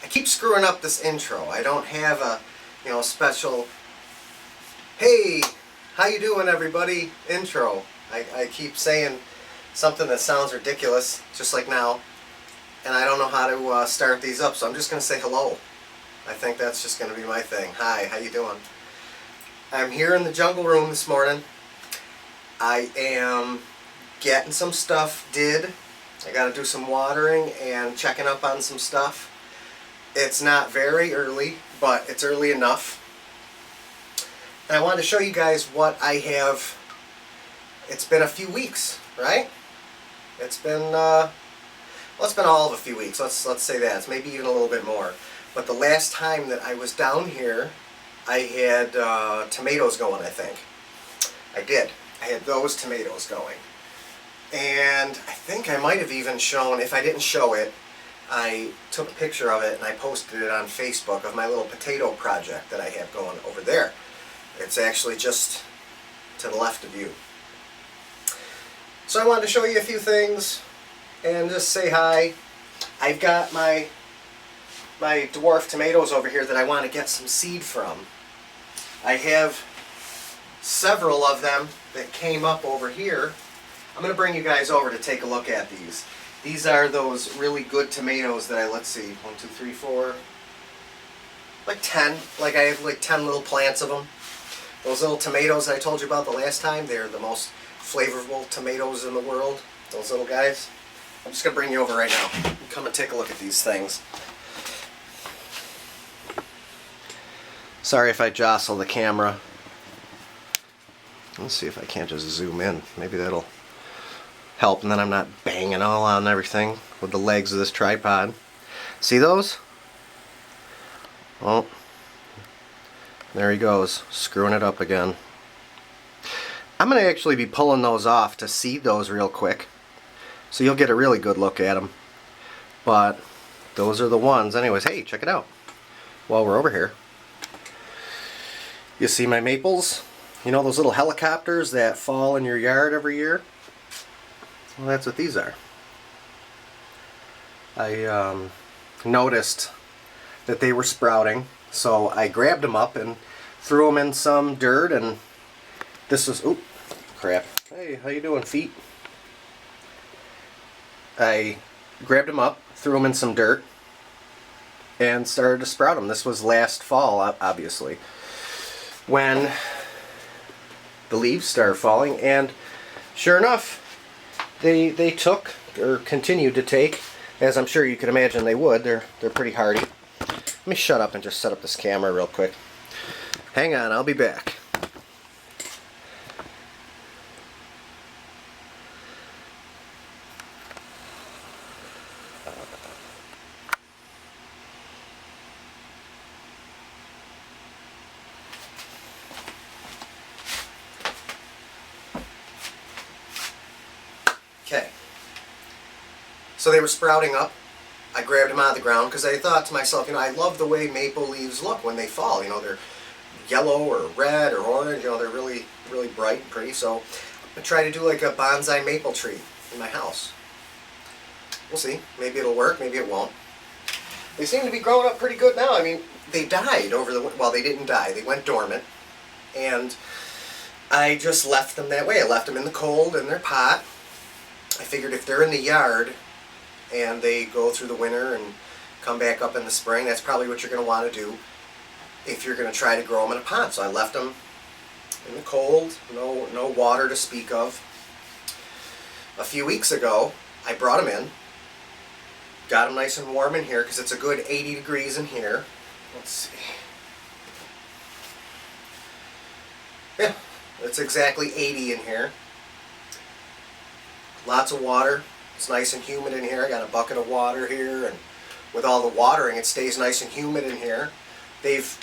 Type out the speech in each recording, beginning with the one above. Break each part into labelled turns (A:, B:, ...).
A: keep screwing up this intro. I don't have a, special, hey, how you doing everybody, intro. I keep saying something that sounds ridiculous, just like now, and I don't know how to start these up, so I'm just going to say hello. I think that's just going to be my thing. Hi, how you doing? I'm here in the jungle room this morning. I am getting some stuff did. I got to do some watering and checking up on some stuff. It's not very early, but it's early enough. And I wanted to show you guys what I have. It's been a few weeks, right? It's been it's been all of a few weeks. Let's say that. It's maybe even a little bit more. But the last time that I was down here, I had tomatoes going, I think. I did. I had those tomatoes going. And I think I might have even shown, if I didn't show it, I took a picture of it and I posted it on Facebook of my little potato project that I have going over there. It's actually just to the left of you. So I wanted to show you a few things and just say hi. I've got my dwarf tomatoes over here that I want to get some seed from. I have several of them that came up over here. I'm going to bring you guys over to take a look at these. These are those really good tomatoes that let's see, 1, 2, 3, 4, like 10. Like I have like 10 little plants of them. Those little tomatoes that I told you about the last time, they're the most flavorful tomatoes in the world. Those little guys. I'm just going to bring you over right now. Come and take a look at these things. Sorry if I jostle the camera. Let's see if I can't just zoom in. Maybe that'll help, and then I'm not banging all on everything with the legs of this tripod. See those? Well, there he goes, screwing it up again. I'm going to actually be pulling those off to seed those real quick, so you'll get a really good look at them. But those are the ones. Anyways, hey, check it out. While we're over here, you see my maples? You know those little helicopters that fall in your yard every year? Well, that's what these are. I noticed that they were sprouting, so I grabbed them up and threw them in some dirt, and this was, oop, crap. Hey, how you doing, feet? I grabbed them up, threw them in some dirt, and started to sprout them. This was last fall, obviously, when the leaves started falling, and sure enough, they took, or continued to take, as I'm sure you can imagine they would. They're pretty hardy. Let me shut up and just set up this camera real quick. Hang on, I'll be back. Okay, so they were sprouting up. I grabbed them out of the ground because I thought to myself, I love the way maple leaves look when they fall. They're yellow or red or orange. They're really, really bright and pretty. So I try to do like a bonsai maple tree in my house. We'll see. Maybe it'll work. Maybe it won't. They seem to be growing up pretty good now. I mean, they died over the, well, they didn't die. They went dormant, and I just left them that way. I left them in the cold in their pot. I figured if they're in the yard and they go through the winter and come back up in the spring, that's probably what you're going to want to do if you're going to try to grow them in a pot. So I left them in the cold, no water to speak of. A few weeks ago, I brought them in, got them nice and warm in here because it's a good 80 degrees in here. Let's see. Yeah, it's exactly 80 in here. Lots of water. It's nice and humid in here. I got a bucket of water here, and with all the watering, it stays nice and humid in here. They've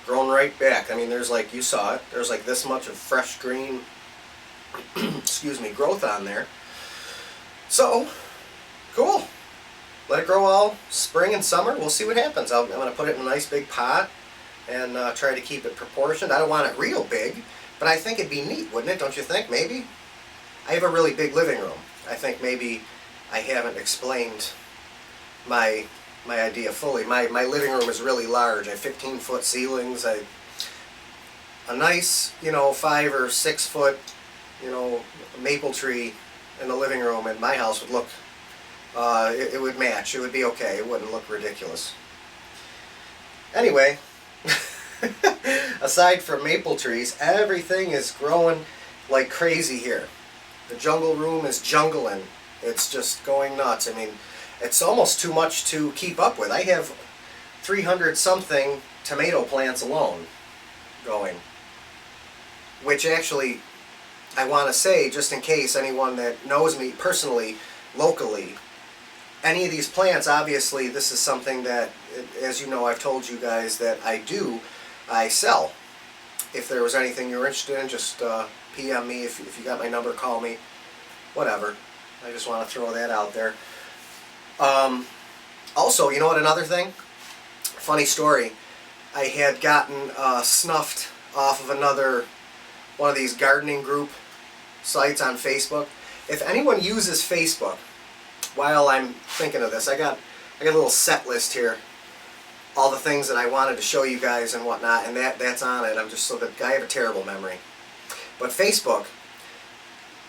A: grown right back. I mean, there's like, you saw it, there's like this much of fresh green excuse me, growth on there. So, cool. Let it grow all spring and summer. We'll see what happens. I'm going to put it in a nice big pot and try to keep it proportioned. I don't want it real big, but I think it'd be neat, wouldn't it? Don't you think? Maybe? I have a really big living room. I think maybe I haven't explained my my idea fully. My living room is really large. I have 15-foot ceilings. A nice, 5 or 6 foot, maple tree in the living room in my house would look, it would match. It would be okay. It wouldn't look ridiculous. Anyway, aside from maple trees, everything is growing like crazy here. The jungle room is jungling. It's just going nuts. I mean, it's almost too much to keep up with. I have 300 something tomato plants alone going, which actually I want to say, just in case anyone that knows me personally, locally, any of these plants, obviously this is something that, as you know, I've told you guys that I sell. If there was anything you were interested in, just PM me. If you got my number, call me, whatever. I just want to throw that out there. Also, you know what, another thing? Funny story. I had gotten snuffed off of one of these gardening group sites on Facebook. If anyone uses Facebook, while I'm thinking of this, I got a little set list here. All the things that I wanted to show you guys and whatnot, and that's on it. I'm just so that I have a terrible memory. But Facebook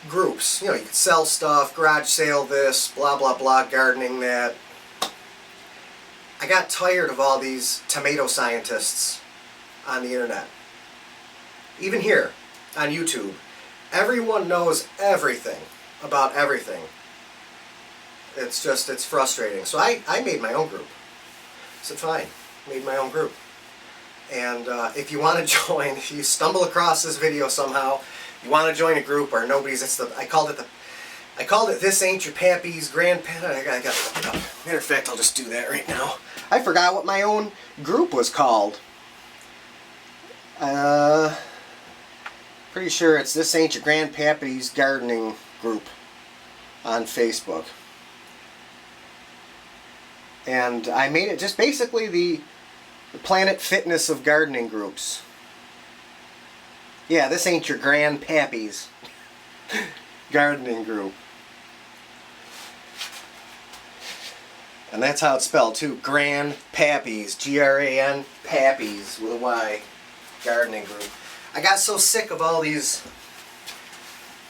A: groups, you could sell stuff, garage sale this, blah blah blah, gardening that. I got tired of all these tomato scientists on the internet. Even here on YouTube, everyone knows everything about everything. It's frustrating. So I made my own group. I said, fine, made my own group. And if you want to join, if you stumble across this video somehow, you want to join a group or nobody's, I called it This Ain't Your Pappy's Grandpa. I gotta look it up. Matter of fact, I'll just do that right now. I forgot what my own group was called. Pretty sure it's This Ain't Your Grandpappy's Gardening Group on Facebook. And I made it just basically the Planet Fitness of gardening groups. Yeah, This Ain't Your Grandpappy's Gardening Group. And that's how it's spelled too. Grandpappy's. G-R-A-N Pappies with a Y. Gardening Group. I got so sick of all these,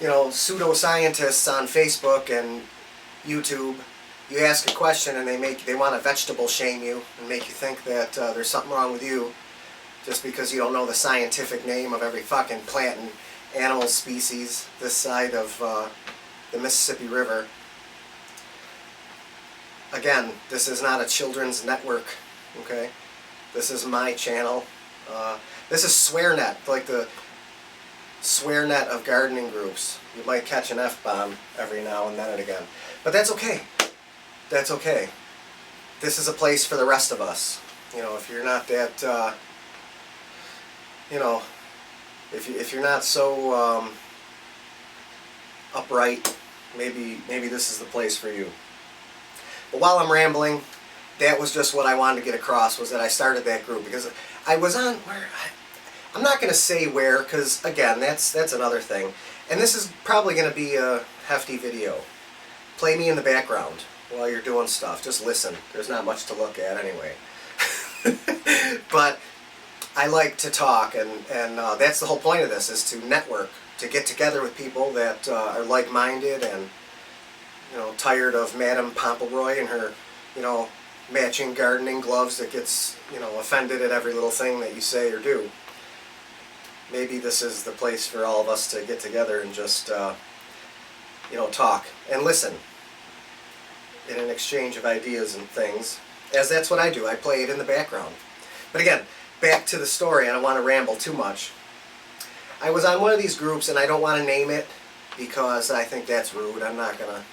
A: pseudoscientists on Facebook and YouTube. You ask a question and they want to vegetable shame you and make you think that there's something wrong with you just because you don't know the scientific name of every fucking plant and animal species this side of the Mississippi River. Again, this is not a children's network, okay? This is my channel. This is SwearNet, like the SwearNet of gardening groups. You might catch an F-bomb every now and then and again. But that's okay. That's okay. This is a place for the rest of us. If you're not that, if you're not so upright, maybe this is the place for you. But while I'm rambling, that was just what I wanted to get across, was that I started that group because I was on I'm not going to say where, because again, that's another thing. And this is probably going to be a hefty video. Play me in the background while you're doing stuff. Just listen. There's not much to look at anyway. But I like to talk, and that's the whole point of this, is to network, to get together with people that are like-minded and tired of Madame Pomeroy and her matching gardening gloves that gets offended at every little thing that you say or do. Maybe this is the place for all of us to get together and just talk and listen in an exchange of ideas and things, as that's what I do. I play it in the background. But again, back to the story. I don't want to ramble too much. I was on one of these groups, and I don't want to name it because I think that's rude. I'm not gonna.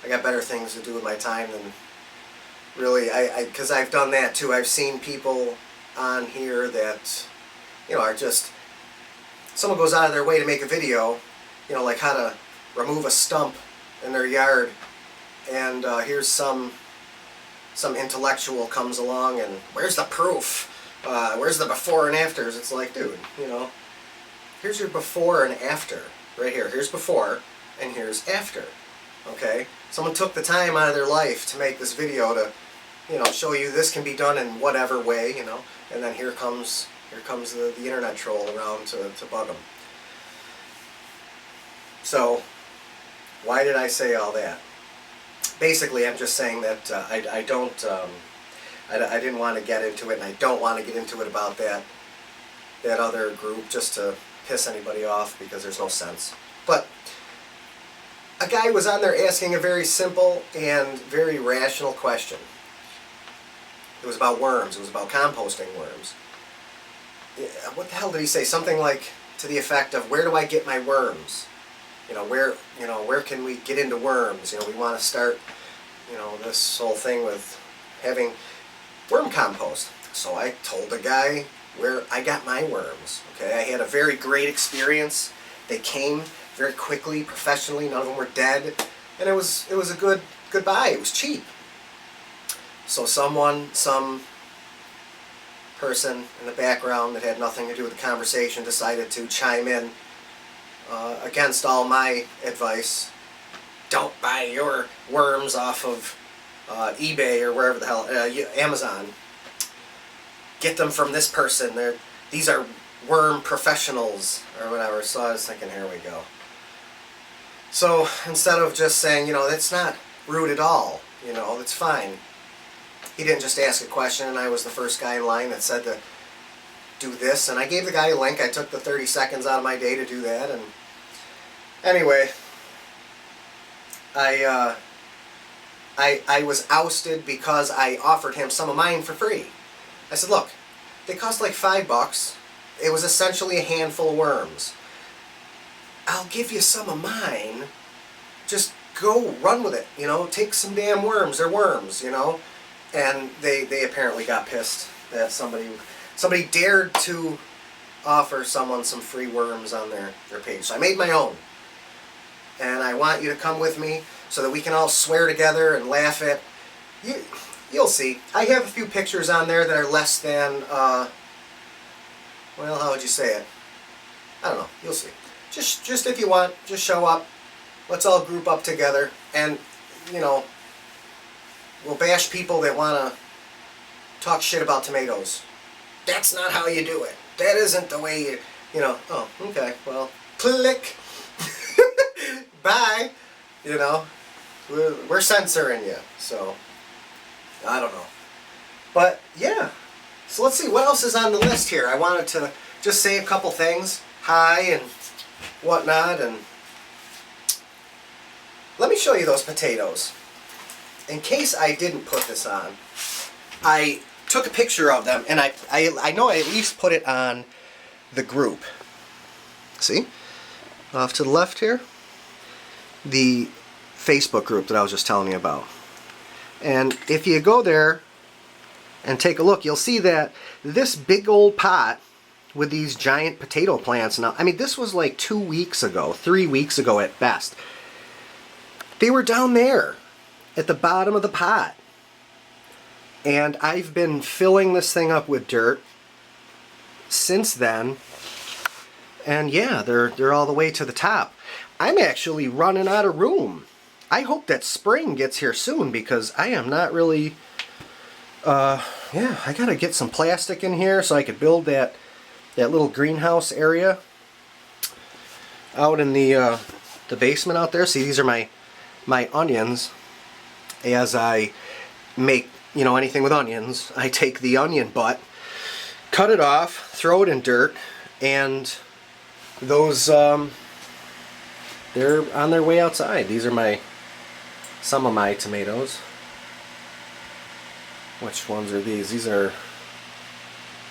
A: I got better things to do with my time than really. Because I've done that too. I've seen people on here that are just, someone goes out of their way to make a video, like how to remove a stump in their yard, and here's some intellectual comes along and where's the proof? Where's the before and afters? It's like, dude, here's your before and after right here. Here's before and here's after. Okay? Someone took the time out of their life to make this video to show you this can be done in whatever way, and then here comes the internet troll around to bug them. So, why did I say all that? Basically, I'm just saying that I didn't want to get into it, and I don't want to get into it about that other group just to piss anybody off, because there's no sense. But a guy was on there asking a very simple and very rational question. It was about worms. It was about composting worms. What the hell did he say? Something like to the effect of, where do I get my worms? Where can we get into worms? We want to start, this whole thing with having worm compost. So I told the guy where I got my worms. Okay, I had a very great experience. They came very quickly, professionally. None of them were dead, and it was a good buy. It was cheap. So some person in the background that had nothing to do with the conversation decided to chime in against all my advice. Don't buy your worms off of eBay or wherever the hell, Amazon. Get them from this person. These are worm professionals or whatever. So I was thinking, here we go. So instead of just saying, that's not rude at all, that's fine. He didn't just ask a question, and I was the first guy in line that said to do this, and I gave the guy a link. I took the 30 seconds out of my day to do that, and anyway, I was ousted because I offered him some of mine for free. I said, look, they cost like $5. It was essentially a handful of worms. I'll give you some of mine. Just go run with it, take some damn worms. They're worms, And they apparently got pissed that somebody dared to offer someone some free worms on their page. So I made my own. And I want you to come with me so that we can all swear together and laugh at. You'll see. I have a few pictures on there that are less than, well, how would you say it? I don't know. You'll see. Just if you want, just show up. Let's all group up together, and we'll bash people that want to talk shit about tomatoes. That's not how you do it. That isn't the way oh, okay, well, click. Bye. We're censoring you, so I don't know. But yeah, so let's see what else is on the list here. I wanted to just say a couple things. Hi and whatnot, and let me show you those potatoes. In case I didn't put this on, I took a picture of them, and I know I at least put it on the group. See? Off to the left here, the Facebook group that I was just telling you about. And if you go there and take a look, you'll see that this big old pot with these giant potato plants now, I mean, this was like 2 weeks ago, 3 weeks ago at best. They were down there at the bottom of the pot. And I've been filling this thing up with dirt since then. And yeah, they're all the way to the top. I'm actually running out of room. I hope that spring gets here soon, because I am not really, yeah, I gotta get some plastic in here so I could build that little greenhouse area out in the basement out there. See, these are my onions. As I make, anything with onions, I take the onion butt, cut it off, throw it in dirt, and those, they're on their way outside. These are some of my tomatoes. Which ones are these? These are,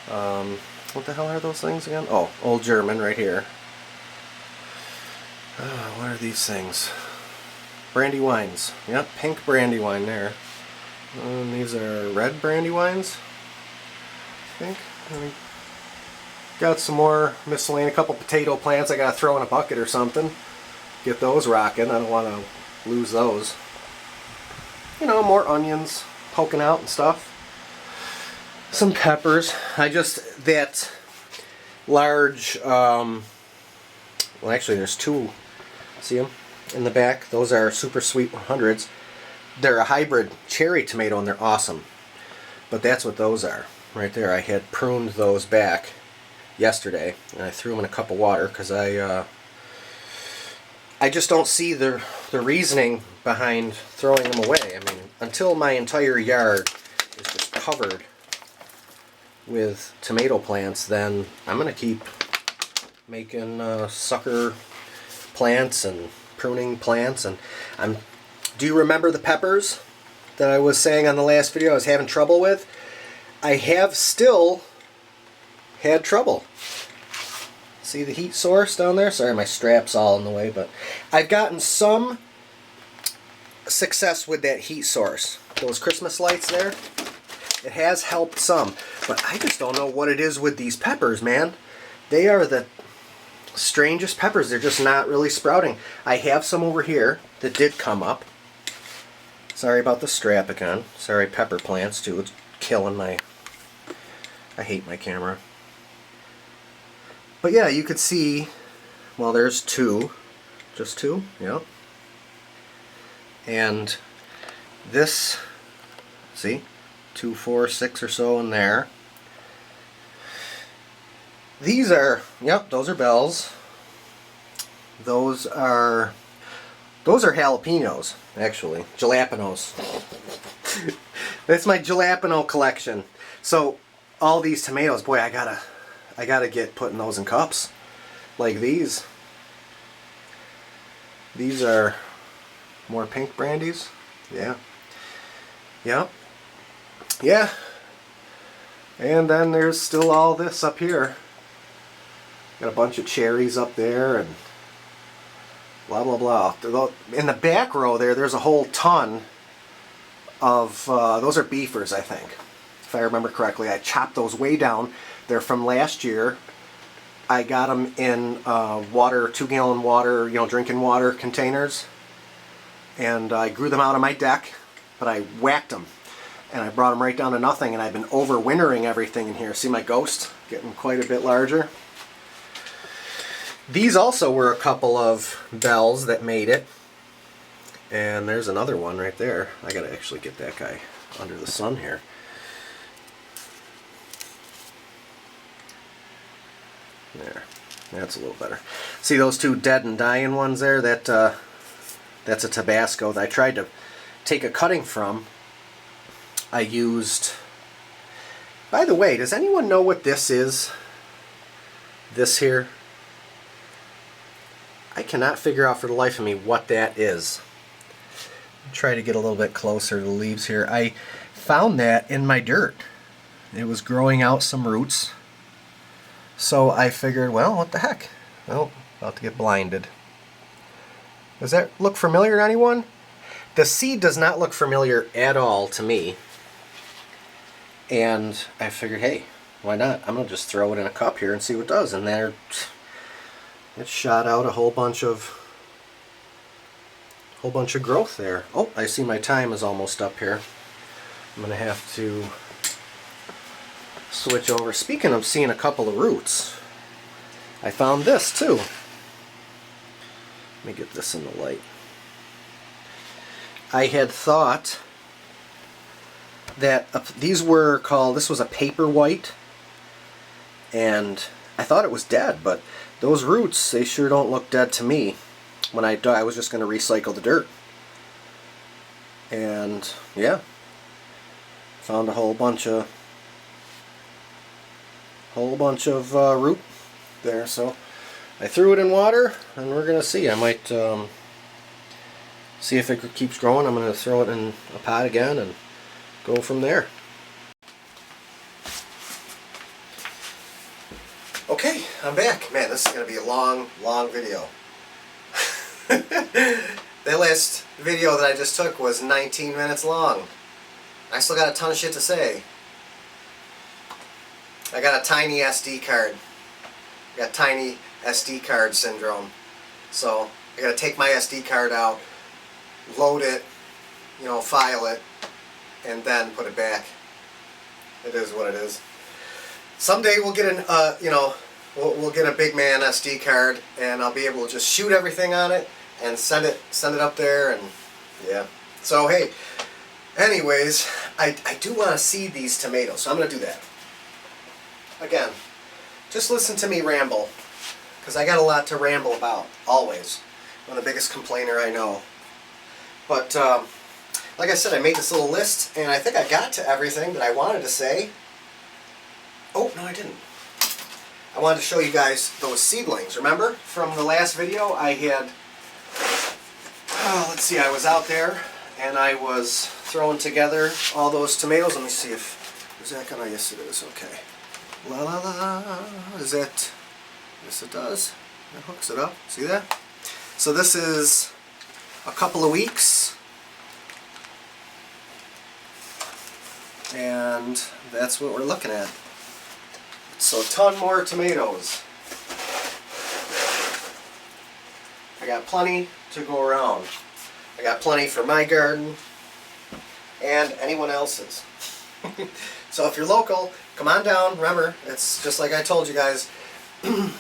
A: what the hell are those things again? Oh, Old German right here. What are these things? Brandywines. Yep, pink brandywine there. And these are red brandywines, I think. Got some more miscellaneous, a couple potato plants I gotta throw in a bucket or something. Get those rocking. I don't want to lose those. More onions poking out and stuff. Some peppers. That large, well, actually there's two. See them in the back? Those are super sweet 100s. They're a hybrid cherry tomato, and they're awesome. But that's what those are. Right there, I had pruned those back yesterday, and I threw them in a cup of water because I just don't see the reasoning behind throwing them away. I mean, until my entire yard is just covered with tomato plants, then I'm going to keep making sucker plants and pruning plants. And do you remember the peppers that I was saying on the last video I was having trouble with? I have still had trouble. See the heat source down there? Sorry, my strap's all in the way, but I've gotten some success with that heat source. Those Christmas lights there, it has helped some, but I just don't know what it is with these peppers, man. They are the strangest peppers. They're just not really sprouting. I have some over here that did come up. Sorry about the strap again. Sorry, pepper plants too. It's killing my... I hate my camera. But yeah, you could see, well, there's two. Just two, yeah. And this, see, 2, 4, 6 or so in there. These are, yep, those are bells. Those are jalapenos, actually. Jalapenos. That's my jalapeno collection. So all these tomatoes, boy, I gotta get putting those in cups like these. These are more pink brandies. Yeah. Yep. Yeah. And then there's still all this up here. Got a bunch of cherries up there and blah blah blah. In the back row there's a whole ton of those are beefers, I think, if I remember correctly. I chopped those way down. They're from last year. I got them in water, 2-gallon water, drinking water containers, and I grew them out on my deck, but I whacked them and I brought them right down to nothing, and I've been overwintering everything in here. See my ghost getting quite a bit larger. These also were a couple of bells that made it, and there's another one right there. I gotta actually get that guy under the sun here. There, that's a little better. See those two dead and dying ones there? That's a Tabasco that I tried to take a cutting from. I used... By the way, does anyone know what this is? This here? I cannot figure out for the life of me what that is. Try to get a little bit closer to the leaves here. I found that in my dirt. It was growing out some roots. So I figured, well, what the heck? Oh, about to get blinded. Does that look familiar to anyone? The seed does not look familiar at all to me. And I figured, hey, why not? I'm going to just throw it in a cup here and see what it does. And there, it shot out a whole bunch of growth there. Oh, I see my time is almost up here. I'm going to have to switch over. Speaking of seeing a couple of roots, I found this too. Let me get this in the light. I had thought that these were called, this was a paper white, and I thought it was dead, but those roots, they sure don't look dead to me. When I was just going to recycle the dirt. And yeah, found a whole bunch of root there. So I threw it in water, and we're going to see. I might see if it keeps growing. I'm going to throw it in a pot again and go from there. Okay, I'm back. Man, this is going to be a long video. The last video that I just took was 19 minutes long. I still got a ton of shit to say. I got a tiny SD card. I got tiny SD card syndrome. So I got to take my SD card out, load it, file it, and then put it back. It is what it is. Someday we'll get we'll get a big man SD card, and I'll be able to just shoot everything on it and send it up there, and yeah. So hey, Anyways, I do want to seed these tomatoes, so I'm going to do that. Again, just listen to me ramble, because I got a lot to ramble about, always. I'm the biggest complainer I know. But, like I said, I made this little list, and I think I got to everything that I wanted to say. Oh, no I didn't. I wanted to show you guys those seedlings. Remember, from the last video, I had, let's see, I was out there, and I was throwing together all those tomatoes. Let me see if, is that gonna, yes it is, okay. La la la, is that, yes it does. It hooks it up, see that? So this is a couple of weeks, and that's what we're looking at. So a ton more tomatoes. I got plenty to go around. I got plenty for my garden and anyone else's. So if you're local, come on down. Remember, it's just like I told you guys. You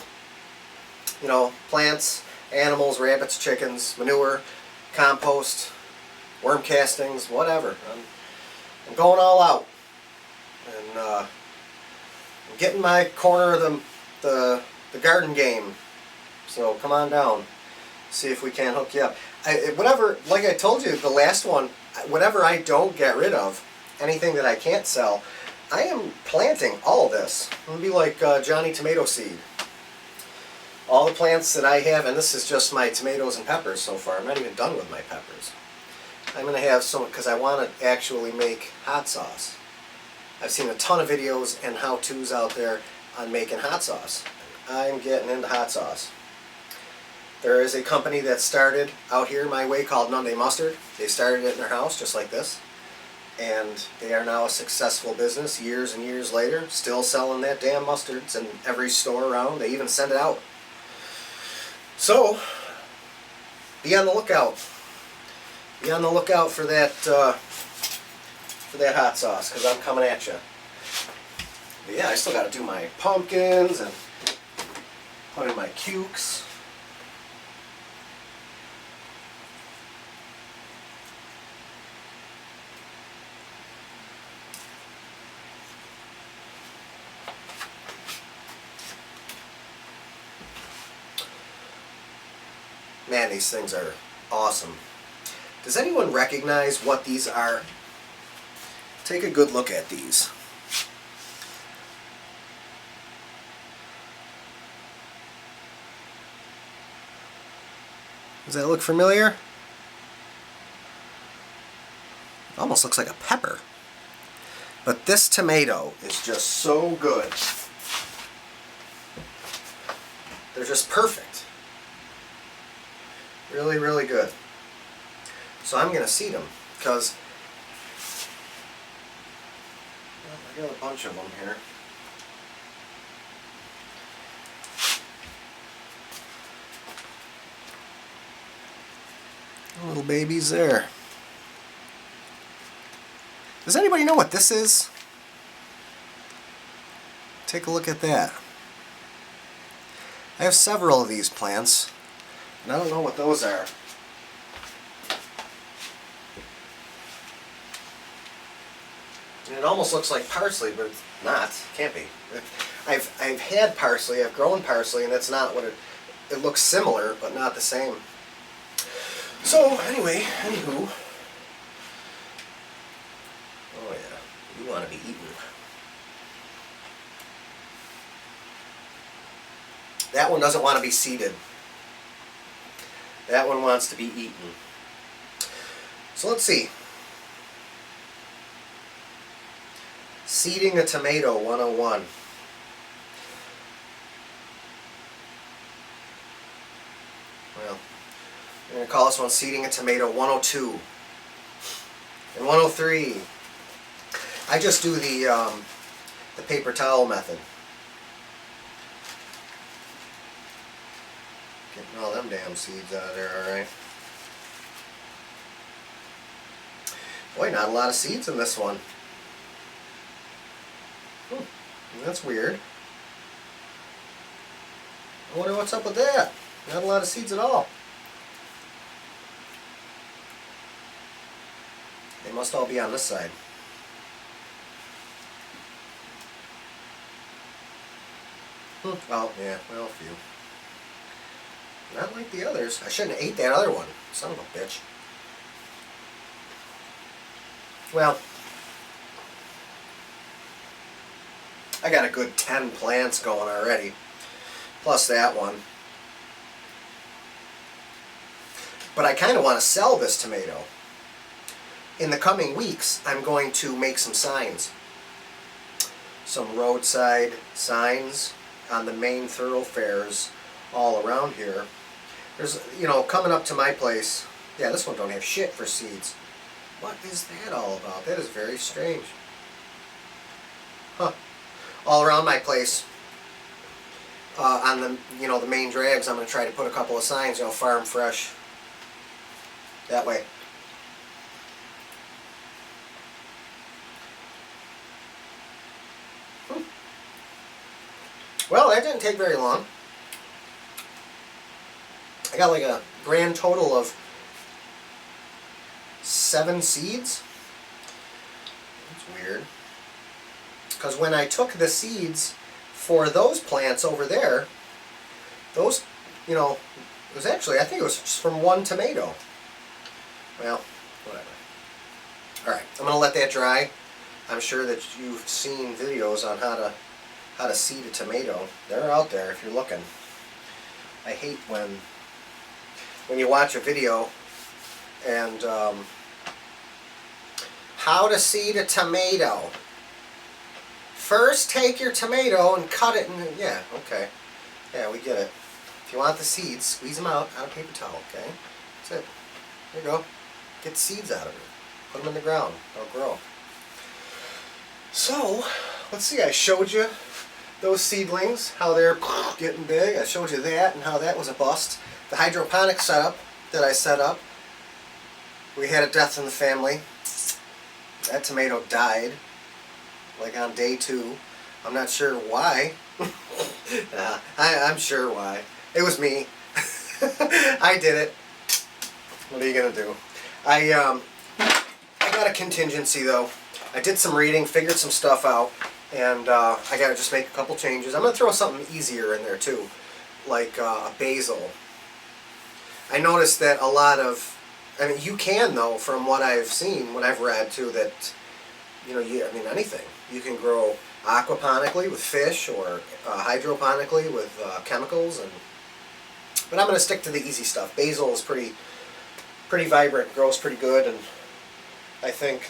A: know, plants, animals, rabbits, chickens, manure, compost, worm castings, whatever. I'm going all out. And I'm getting my corner of the garden game. So come on down. See if we can hook you up. Whatever, like I told you, the last one, whatever I don't get rid of, anything that I can't sell, I am planting all of this. I'm going to be like Johnny Tomato Seed. All the plants that I have, and this is just my tomatoes and peppers so far. I'm not even done with my peppers. I'm going to have some, because I want to actually make hot sauce. I've seen a ton of videos and how-tos out there on making hot sauce. I'm getting into hot sauce. There is a company that started out here my way called Monday Mustard. They started it in their house just like this. And they are now a successful business years and years later, still selling that damn mustard. It's in every store around. They even send it out. So, be on the lookout. Be on the lookout for that hot sauce, because I'm coming at you. But yeah, I still got to do my pumpkins and put in my cukes. Man, these things are awesome. Does anyone recognize what these are? Take a good look at these. Does that look familiar? It almost looks like a pepper. But this tomato is just so good. They're just perfect. Really, really good. So I'm going to seed them, because I got a bunch of them here. Little babies there. Does anybody know what this is? Take a look at that. I have several of these plants, and I don't know what those are. And it almost looks like parsley, but it's not. It can't be. I've had parsley, I've grown parsley, and that's not what it looks similar, but not the same. So, anyway, anywho. Oh yeah, you want to be eaten. That one doesn't want to be seeded. That one wants to be eaten. So let's see. Seeding a tomato 101. Well, I'm going to call this one Seeding a Tomato 102. And 103. I just do the paper towel method. Getting all them damn seeds out of there, alright. Boy, not a lot of seeds in this one. That's weird. I wonder what's up with that. Not a lot of seeds at all. They must all be on this side. Oh, yeah, well, a few. Not like the others. I shouldn't have ate that other one. Son of a bitch. Well, I got a good 10 plants going already. Plus that one. But I kind of want to sell this tomato. In the coming weeks, I'm going to make some signs. Some roadside signs on the main thoroughfares all around here. There's, coming up to my place. Yeah, this one don't have shit for seeds. What is that all about? That is very strange. Huh. All around my place, on the, the main drags, I'm going to try to put a couple of signs, farm fresh. That way. Well, that didn't take very long. I got like a grand total of 7 seeds. That's weird. Because when I took the seeds for those plants over there, those, it was actually, I think it was just from 1 tomato. Well, whatever. Alright, I'm going to let that dry. I'm sure that you've seen videos on how to seed a tomato. They're out there if you're looking. I hate when you watch a video and how to seed a tomato. First take your tomato and cut it and yeah, okay. Yeah, we get it. If you want the seeds, squeeze them out on a paper towel, okay? That's it. There you go. Get the seeds out of it. Put them in the ground. They'll grow. So, let's see, I showed you those seedlings, how they're getting big. I showed you that and how that was a bust. The hydroponic setup that I set up, we had a death in the family. That tomato died, like on day 2. I'm not sure why. I'm sure why. It was me. I did it. What are you gonna do? I got a contingency though. I did some reading, figured some stuff out, and I gotta just make a couple changes. I'm gonna throw something easier in there too, like a basil. I noticed that a lot of, you can though, from what I've seen, what I've read too, that anything. You can grow aquaponically with fish or hydroponically with chemicals, but I'm going to stick to the easy stuff. Basil is pretty vibrant, grows pretty good, and I think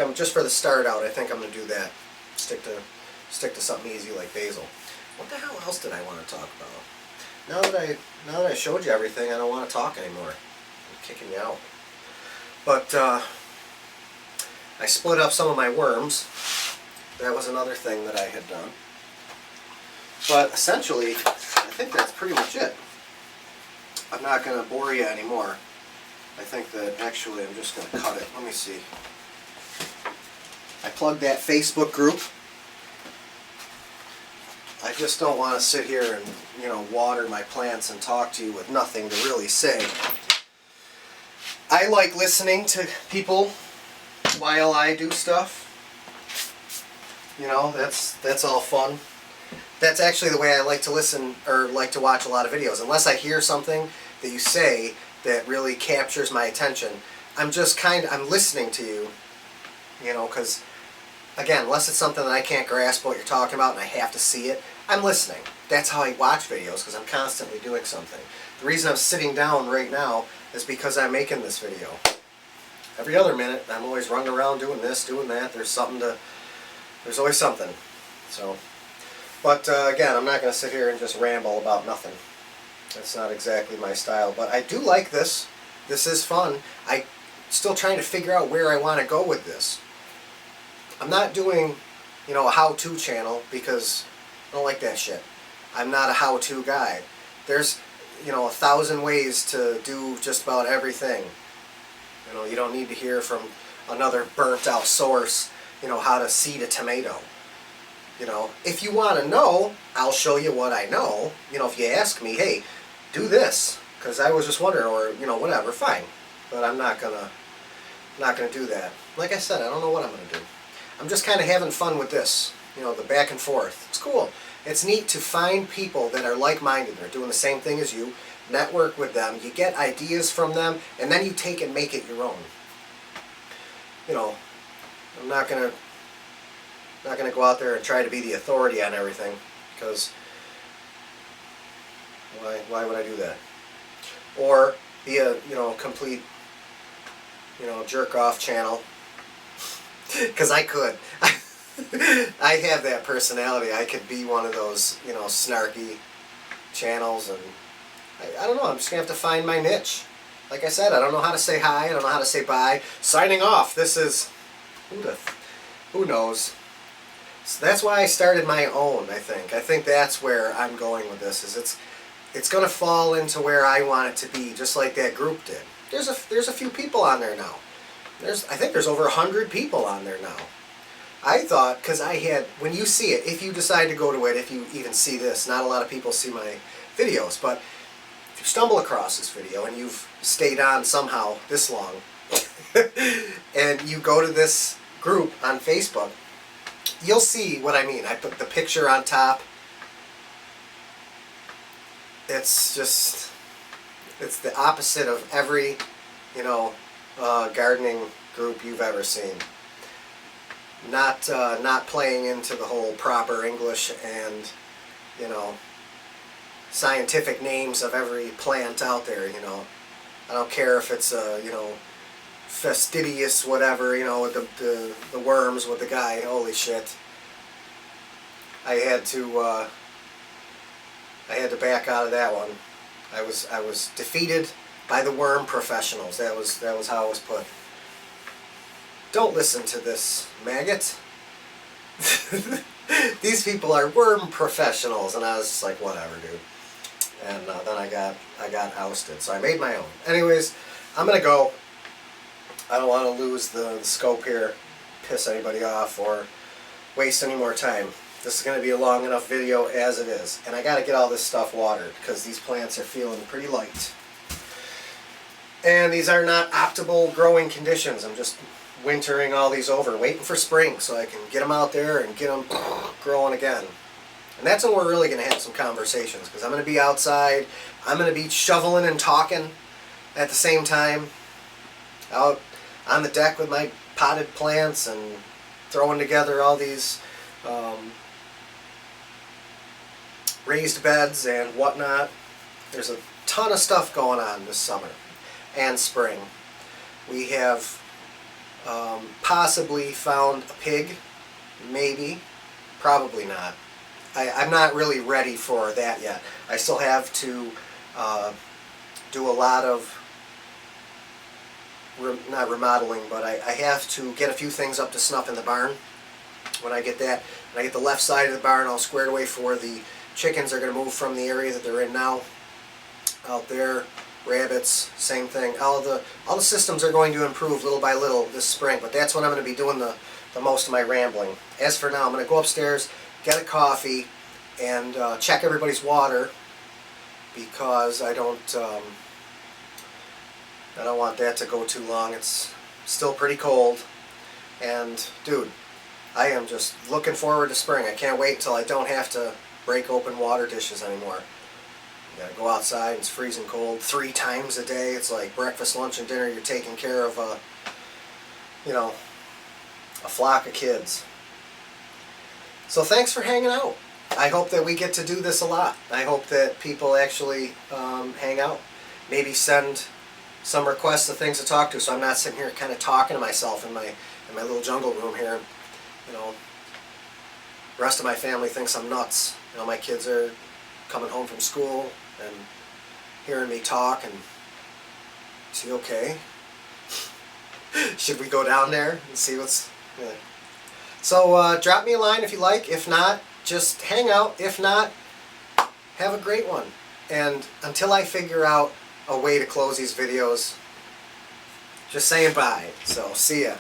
A: I'm just for the start out. I think I'm going to do that. Stick to something easy like basil. What the hell else did I want to talk about? Now that I showed you everything, I don't want to talk anymore. I'm kicking you out. But I split up some of my worms. That was another thing that I had done. But essentially, I think that's pretty much it. I'm not going to bore you anymore. I think that actually I'm just going to cut it. Let me see. I plugged that Facebook group. I just don't want to sit here and, water my plants and talk to you with nothing to really say. I like listening to people while I do stuff. That's all fun. That's actually the way I like to listen or like to watch a lot of videos. Unless I hear something that you say that really captures my attention, I'm listening to you, because again, unless it's something that I can't grasp what you're talking about and I have to see it, I'm listening. That's how I watch videos, because I'm constantly doing something. The reason I'm sitting down right now is because I'm making this video. Every other minute, I'm always running around doing this, doing that. There's always something. So, but again, I'm not going to sit here and just ramble about nothing. That's not exactly my style. But I do like this. This is fun. I'm still trying to figure out where I want to go with this. I'm not doing, a how-to channel because I don't like that shit. I'm not a how-to guy. There's, 1,000 ways to do just about everything. You don't need to hear from another burnt-out source, how to seed a tomato. If you want to know, I'll show you what I know. If you ask me, hey, do this, because I was just wondering, or, whatever, fine. But I'm not going to, not going to do that. Like I said, I don't know what I'm going to do. I'm just kind of having fun with this, you know, the back and forth. It's cool. It's neat to find people that are like-minded. They're doing the same thing as you. Network with them. You get ideas from them, and then you take and make it your own. You know, I'm not gonna go out there and try to be the authority on everything, because why would I do that? Or be a, you know, complete, you know, jerk off channel, because I could. I have that personality. I could be one of those, you know, snarky channels, and I don't know. I'm just gonna have to find my niche. Like I said, I don't know how to say hi. I don't know how to say bye. Signing off. This is who knows. So that's why I started my own. I think that's where I'm going with this. Is it's gonna fall into where I want it to be, just like that group did. There's a few people on there now. I think there's over 100 people on there now. I thought, because I had, when you see it, if you decide to go to it, if you even see this, not a lot of people see my videos, but if you stumble across this video and you've stayed on somehow this long, and you go to this group on Facebook, you'll see what I mean. I put the picture on top. It's just, it's the opposite of every, you know, gardening group you've ever seen. Not playing into the whole proper English and, you know, scientific names of every plant out there, you know. I don't care if it's you know, fastidious whatever, you know, with the worms with the guy. Holy shit. I had to back out of that one. I was defeated by the worm professionals. That was how it was put. Don't listen to this, maggot. These people are worm professionals, and I was just like, whatever, dude. And then I got ousted, so I made my own. Anyways, I'm gonna go. I don't want to lose the scope here, piss anybody off, or waste any more time. This is gonna be a long enough video as it is, and I gotta get all this stuff watered because these plants are feeling pretty light. And these are not optimal growing conditions. I'm just wintering all these over, waiting for spring so I can get them out there and get them growing again. And that's when we're really going to have some conversations, because I'm going to be outside. I'm going to be shoveling and talking at the same time, out on the deck with my potted plants and throwing together all these raised beds and whatnot. There's a ton of stuff going on this summer and spring. We have possibly found a pig, maybe, probably not. I'm not really ready for that yet. I still have to do a lot of, not remodeling, but I have to get a few things up to snuff in the barn. When I get that, when I get the left side of the barn all squared away for the chickens, are going to move from the area that they're in now out there. Rabbits, same thing. All the systems are going to improve little by little this spring, but that's when I'm going to be doing the most of my rambling. As for now, I'm going to go upstairs, get a coffee, and check everybody's water, because I don't want that to go too long. It's still pretty cold, and dude, I am just looking forward to spring. I can't wait until I don't have to break open water dishes anymore. You gotta go outside, it's freezing cold 3 times a day. It's like breakfast, lunch, and dinner. You're taking care of you know, a flock of kids. So thanks for hanging out. I hope that we get to do this a lot. I hope that people actually hang out. Maybe send some requests of things to talk to, so I'm not sitting here kind of talking to myself in my little jungle room here. You know, the rest of my family thinks I'm nuts. You know, my kids are coming home from school and hearing me talk, and is he okay? Should we go down there and see what's... Yeah. So drop me a line if you like. If not, just hang out. If not, have a great one. And until I figure out a way to close these videos, just saying bye. So see ya.